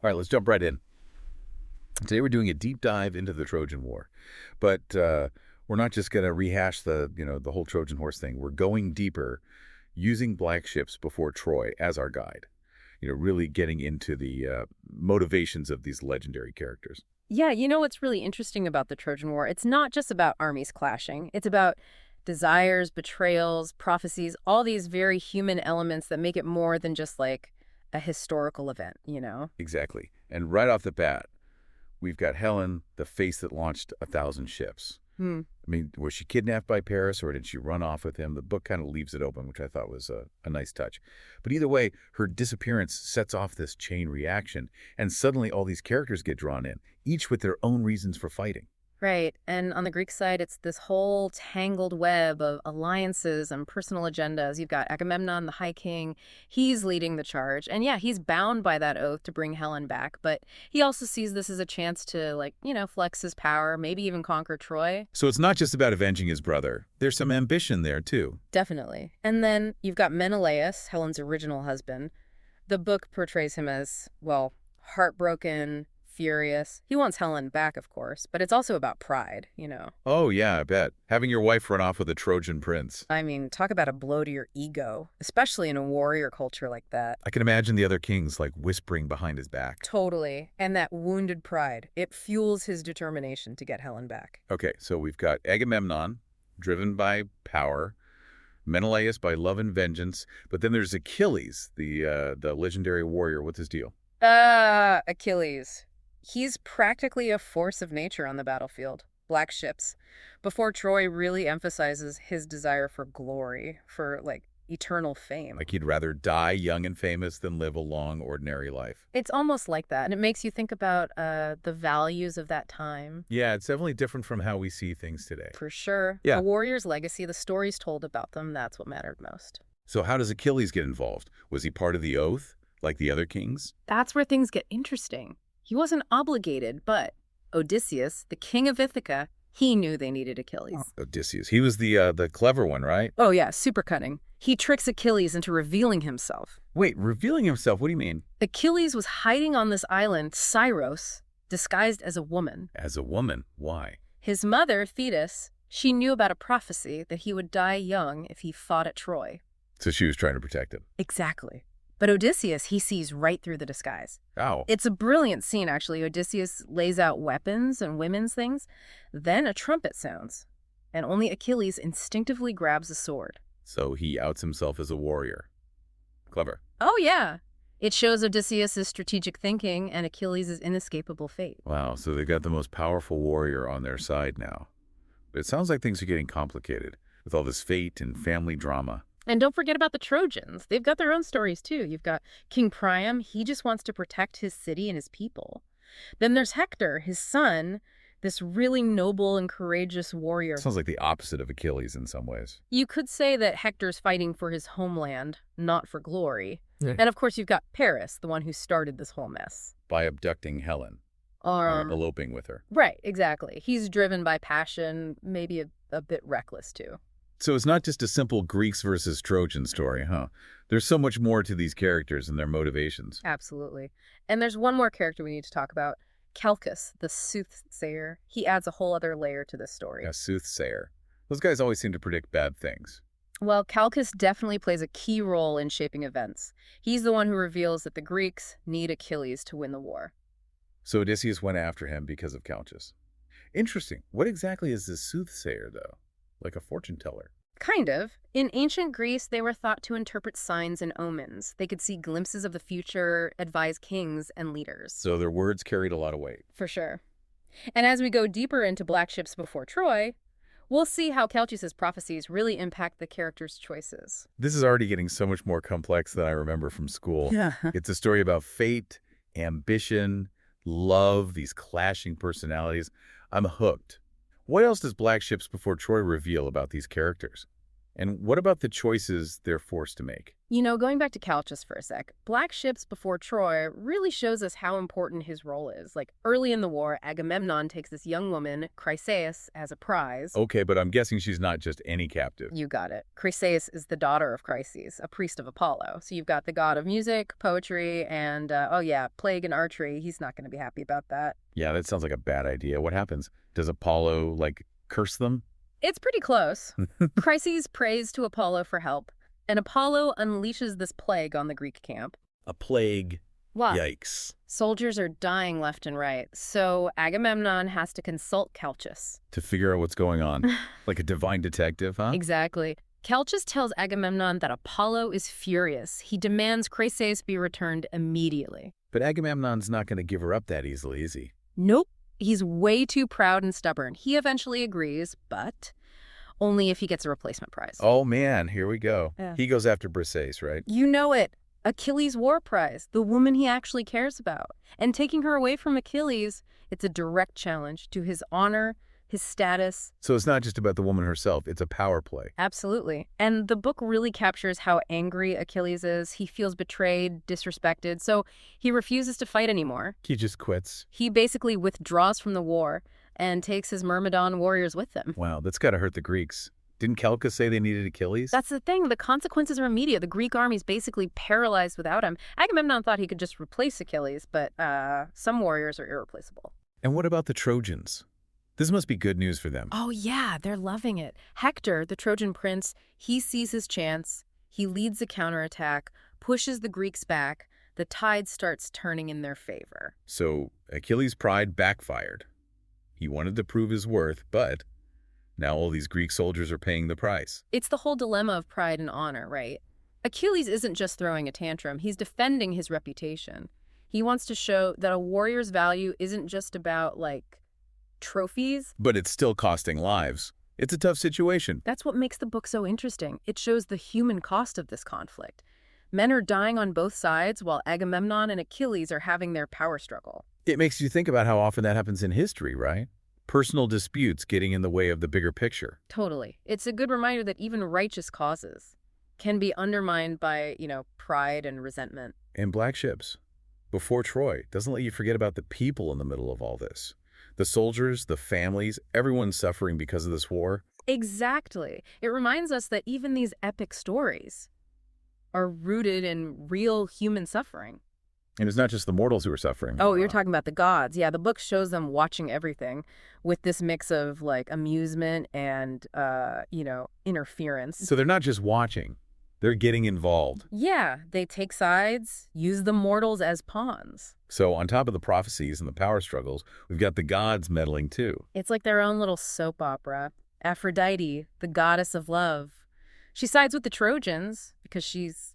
All right, let's jump right in. Today we're doing a deep dive into the Trojan War, but we're not just going to rehash the whole Trojan horse thing. We're going deeper, using black ships before Troy as our guide. Really getting into the motivations of these legendary characters. Yeah, you know what's really interesting about the Trojan War? It's not just about armies clashing. It's about desires, betrayals, prophecies, all these very human elements that make it more than just like a historical event? Exactly. And right off the bat, we've got Helen, the face that launched 1,000 ships. Hmm. I mean, was she kidnapped by Paris or did she run off with him? The book kind of leaves it open, which I thought was a nice touch. But either way, her disappearance sets off this chain reaction, and suddenly all these characters get drawn in, each with their own reasons for fighting. Right. And on the Greek side, it's this whole tangled web of alliances and personal agendas. You've got Agamemnon, the High King. He's leading the charge. And yeah, he's bound by that oath to bring Helen back. But he also sees this as a chance to, flex his power, maybe even conquer Troy. So it's not just about avenging his brother. There's some ambition there, too. Definitely. And then you've got Menelaus, Helen's original husband. The book portrays him as, well, heartbroken, furious. He wants Helen back, of course, but it's also about pride. Oh, yeah, I bet. Having your wife run off with a Trojan prince. I mean, talk about a blow to your ego, especially in a warrior culture like that. I can imagine the other kings, whispering behind his back. Totally. And that wounded pride, it fuels his determination to get Helen back. Okay, so we've got Agamemnon, driven by power, Menelaus by love and vengeance, but then there's Achilles, the legendary warrior. What's his deal? Achilles. He's practically a force of nature on the battlefield. Black ships. Before Troy really emphasizes his desire for glory, for, eternal fame. Like he'd rather die young and famous than live a long, ordinary life. It's almost like that, and it makes you think about the values of that time. Yeah, it's definitely different from how we see things today. For sure. Yeah. A warrior's legacy, the stories told about them, that's what mattered most. So how does Achilles get involved? Was he part of the oath, like the other kings? That's where things get interesting. He wasn't obligated, but Odysseus, the king of Ithaca, he knew they needed Achilles. Oh, Odysseus. He was the clever one, right? Oh yeah, super cunning. He tricks Achilles into revealing himself. Wait, revealing himself? What do you mean? Achilles was hiding on this island, Scyros, disguised as a woman. As a woman? Why? His mother, Thetis, she knew about a prophecy that he would die young if he fought at Troy. So she was trying to protect him. Exactly. But Odysseus, he sees right through the disguise. Oh. It's a brilliant scene, actually. Odysseus lays out weapons and women's things. Then a trumpet sounds, and only Achilles instinctively grabs a sword. So he outs himself as a warrior. Clever. Oh, yeah. It shows Odysseus' strategic thinking and Achilles' inescapable fate. Wow, so they got the most powerful warrior on their side now. But it sounds like things are getting complicated with all this fate and family drama. And don't forget about the Trojans. They've got their own stories, too. You've got King Priam. He just wants to protect his city and his people. Then there's Hector, his son, this really noble and courageous warrior. Sounds like the opposite of Achilles in some ways. You could say that Hector's fighting for his homeland, not for glory. Yeah. And of course, you've got Paris, the one who started this whole mess. By abducting Helen. Or eloping with her. Right, exactly. He's driven by passion, maybe a bit reckless, too. So it's not just a simple Greeks versus Trojan story, huh? There's so much more to these characters and their motivations. Absolutely. And there's one more character we need to talk about. Calchas, the soothsayer. He adds a whole other layer to this story. A soothsayer. Those guys always seem to predict bad things. Well, Calchas definitely plays a key role in shaping events. He's the one who reveals that the Greeks need Achilles to win the war. So Odysseus went after him because of Calchas. Interesting. What exactly is this soothsayer, though? Like a fortune teller? Kind of. In ancient Greece, they were thought to interpret signs and omens. They could see glimpses of the future, advise kings and leaders. So their words carried a lot of weight. For sure. And as we go deeper into Black Ships Before Troy, we'll see how Calchas' prophecies really impact the characters' choices. This is already getting so much more complex than I remember from school. Yeah. It's a story about fate, ambition, love, these clashing personalities. I'm hooked. What else does Black Ships Before Troy reveal about these characters? And what about the choices they're forced to make? Going back to Calchas for a sec, Black Ships Before Troy really shows us how important his role is. Like, early in the war, Agamemnon takes this young woman, Chryseis, as a prize. Okay, but I'm guessing she's not just any captive. You got it. Chryseis is the daughter of Chryses, a priest of Apollo. So you've got the god of music, poetry, and, oh yeah, plague and archery. He's not going to be happy about that. Yeah, that sounds like a bad idea. What happens? Does Apollo, like, curse them? It's pretty close. Chryses prays to Apollo for help, and Apollo unleashes this plague on the Greek camp. A plague. What? Yikes. Soldiers are dying left and right, so Agamemnon has to consult Calchas. To figure out what's going on. Like a divine detective, huh? Exactly. Calchas tells Agamemnon that Apollo is furious. He demands Chryseis be returned immediately. But Agamemnon's not going to give her up that easily, is he? Nope. He's way too proud and stubborn. He eventually agrees, but only if he gets a replacement prize. Oh, man, here we go. Yeah. He goes after Briseis, right? You know it. Achilles' war prize, the woman he actually cares about. And taking her away from Achilles, it's a direct challenge to his honor, his status. So it's not just about the woman herself, it's a power play. Absolutely. And the book really captures how angry Achilles is. He feels betrayed, disrespected, so he refuses to fight anymore. He just quits. He basically withdraws from the war and takes his Myrmidon warriors with him. Wow, that's got to hurt the Greeks. Didn't Calchas say they needed Achilles? That's the thing. The consequences are immediate. The Greek army's basically paralyzed without him. Agamemnon thought he could just replace Achilles, but some warriors are irreplaceable. And what about the Trojans? This must be good news for them. Oh, yeah, they're loving it. Hector, the Trojan prince, he sees his chance. He leads a counterattack, pushes the Greeks back. The tide starts turning in their favor. So Achilles' pride backfired. He wanted to prove his worth, but now all these Greek soldiers are paying the price. It's the whole dilemma of pride and honor, right? Achilles isn't just throwing a tantrum. He's defending his reputation. He wants to show that a warrior's value isn't just about, like, trophies. But it's still costing lives. It's a tough situation. That's what makes the book so interesting. It shows the human cost of this conflict. Men are dying on both sides while Agamemnon and Achilles are having their power struggle. It makes you think about how often that happens in history, right? Personal disputes getting in the way of the bigger picture. Totally. It's a good reminder that even righteous causes can be undermined by, pride and resentment. And Black Ships, Before Troy, doesn't let you forget about the people in the middle of all this. The soldiers, the families, everyone's suffering because of this war. Exactly. It reminds us that even these epic stories are rooted in real human suffering. And it's not just the mortals who are suffering. Oh, you're talking about the gods. Yeah, the book shows them watching everything with this mix of, like, amusement and, interference. So they're not just watching. They're getting involved. Yeah, they take sides, use the mortals as pawns. So on top of the prophecies and the power struggles, we've got the gods meddling too. It's like their own little soap opera. Aphrodite, the goddess of love. She sides with the Trojans because she's,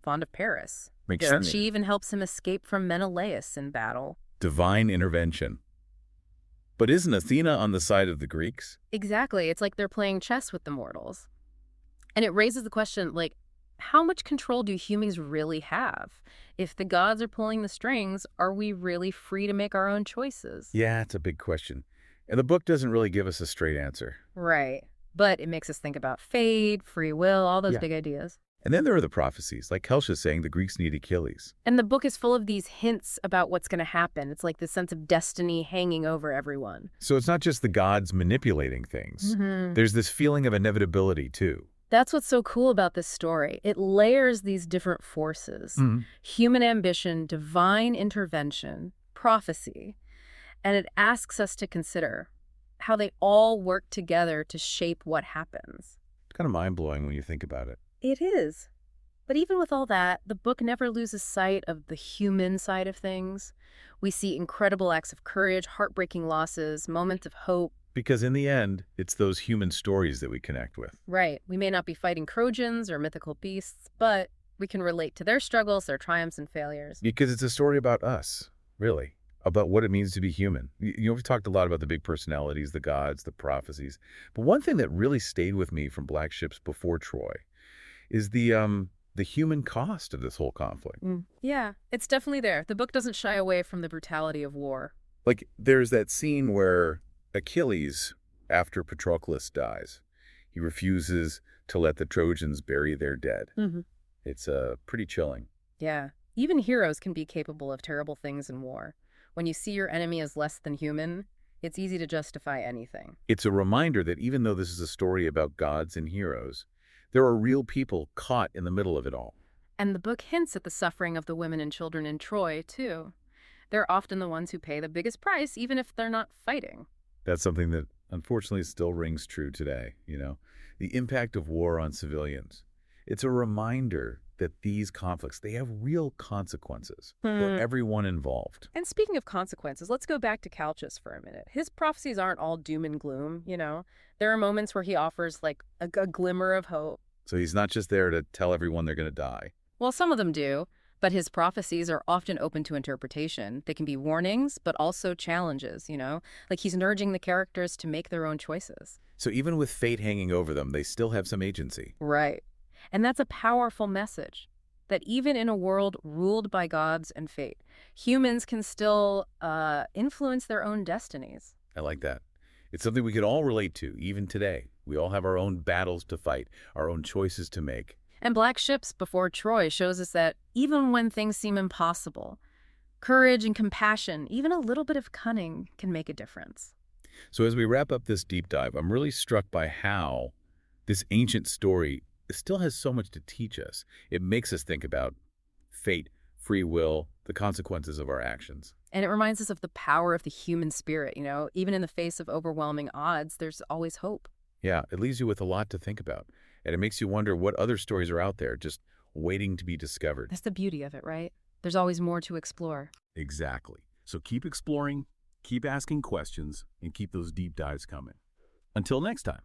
fond of Paris. Makes sense. She even helps him escape from Menelaus in battle. Divine intervention. But isn't Athena on the side of the Greeks? Exactly. It's like they're playing chess with the mortals. And it raises the question, like, how much control do humans really have? If the gods are pulling the strings, are we really free to make our own choices? Yeah, it's a big question. And the book doesn't really give us a straight answer. Right. But it makes us think about fate, free will, all those Yeah. big ideas. And then there are the prophecies, like Calchas saying the Greeks need Achilles. And the book is full of these hints about what's going to happen. It's like this sense of destiny hanging over everyone. So it's not just the gods manipulating things. There's this feeling of inevitability too. That's what's so cool about this story. It layers these different forces. Human ambition, divine intervention, prophecy. And it asks us to consider how they all work together to shape what happens. It's kind of mind-blowing when you think about it. It is. But even with all that, the book never loses sight of the human side of things. We see incredible acts of courage, heartbreaking losses, moments of hope. Because in the end, it's those human stories that we connect with. Right. We may not be fighting Trojans or mythical beasts, but we can relate to their struggles, their triumphs and failures. Because it's a story about us, really, about what it means to be human. We've talked a lot about the big personalities, the gods, the prophecies. But one thing that really stayed with me from Black Ships Before Troy is the human cost of this whole conflict. Yeah, it's definitely there. The book doesn't shy away from the brutality of war. Like, there's that scene where Achilles, after Patroclus dies, he refuses to let the Trojans bury their dead. Hmm. It's pretty chilling. Yeah. Even heroes can be capable of terrible things in war. When you see your enemy as less than human, it's easy to justify anything. It's a reminder that even though this is a story about gods and heroes, there are real people caught in the middle of it all. And the book hints at the suffering of the women and children in Troy, too. They're often the ones who pay the biggest price, even if they're not fighting. That's something that unfortunately still rings true today, The impact of war on civilians. It's a reminder that these conflicts, they have real consequences for everyone involved. And speaking of consequences, let's go back to Calchas for a minute. His prophecies aren't all doom and gloom. There are moments where he offers, like, a glimmer of hope. So he's not just there to tell everyone they're going to die. Well, some of them do, but his prophecies are often open to interpretation. They can be warnings, but also challenges. Like he's urging the characters to make their own choices. So even with fate hanging over them, they still have some agency. Right. And that's a powerful message, that even in a world ruled by gods and fate, humans can still influence their own destinies. I like that. It's something we could all relate to, even today. We all have our own battles to fight, our own choices to make. And Black Ships Before Troy shows us that even when things seem impossible, courage and compassion, even a little bit of cunning, can make a difference. So as we wrap up this deep dive, I'm really struck by how this ancient story still has so much to teach us. It makes us think about fate, free will, the consequences of our actions. And it reminds us of the power of the human spirit. Even in the face of overwhelming odds, there's always hope. Yeah, it leaves you with a lot to think about. And it makes you wonder what other stories are out there just waiting to be discovered. That's the beauty of it, right? There's always more to explore. Exactly. So keep exploring, keep asking questions, and keep those deep dives coming. Until next time.